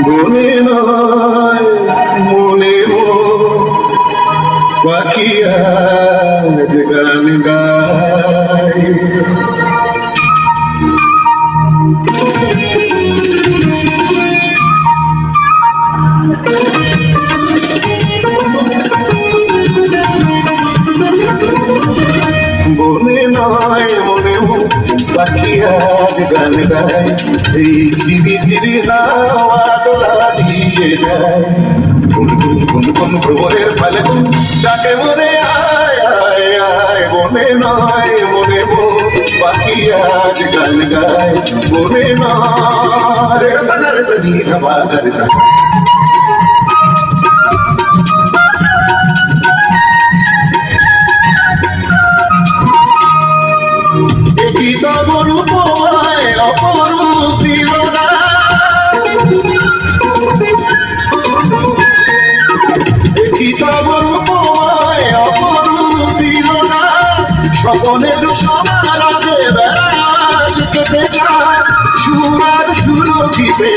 মনে নয় মনে পাখি আজ গান গায়। মনে নয় মনে পাখি আজ গান গায়, এই ঝিরি ঝিরি হাওয়া দোলা দিয়ে যায়। কোন ভ্রমণের ফলে ডাকে মনে আয় আয় আয়। মনে নয় মনে পাখি আজ গান গায়। মনে নয় একই তব রূপময় অপরূপ দিল না, একই তব রূপময় অপরূপ দিল না। স্বপনের সমারাধে বেড়াজ কেটে যায়, সুরার সুরজিতে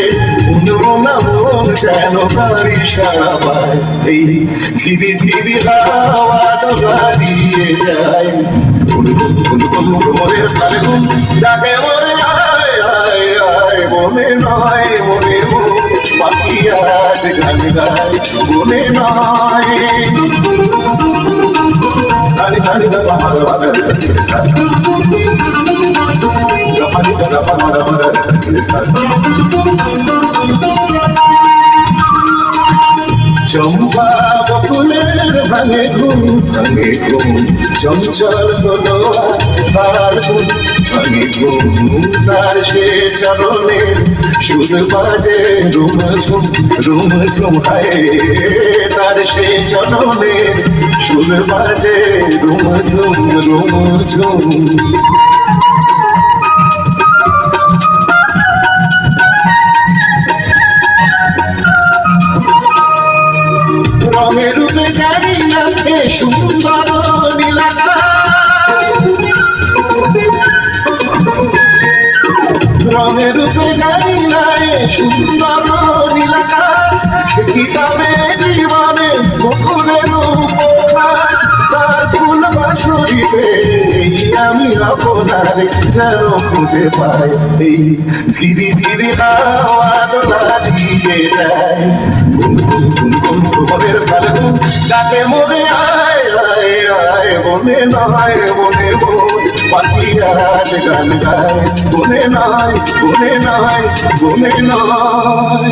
মন যেন তারি সারা পায়। এই ঝিরি ঝিরি হাওয়া দোলা দিয়ে যায়। ভ্রমণের ফলে ডাকে মনে আয় আয় আয়। মনে নয় মনে পাখি আজ গান গায়। মনে নয় চম্পা বকুলের ভাঙে ঘুম চঞ্চল হলো তার ঘুম ভাঙে ঘুম। তার সে চরণে সুর বাজে রুম ঝুম হায়। তার সে চরণে সুর বাজে রুম ঝুম। রঙের রূপে জানি না এ সুন্দর নীলাকাশ, রঙের রূপে জানি না এ সুন্দর নীলাকাশ। সে কিতাবে জীবনে বকুলের উপহাস, তার ফুল বাঁশরীতে আমি আপনার যেন খুঁজে পাই। এই ঝিরি ঝিরি হাওয়া দোলা দিয়ে যায়। ভ্রমণের ফলে ডাকে মনে আয় আয় আয়। মনে নয় মনে পাখি আজ গান গায়। মনে নয় মনে নয়।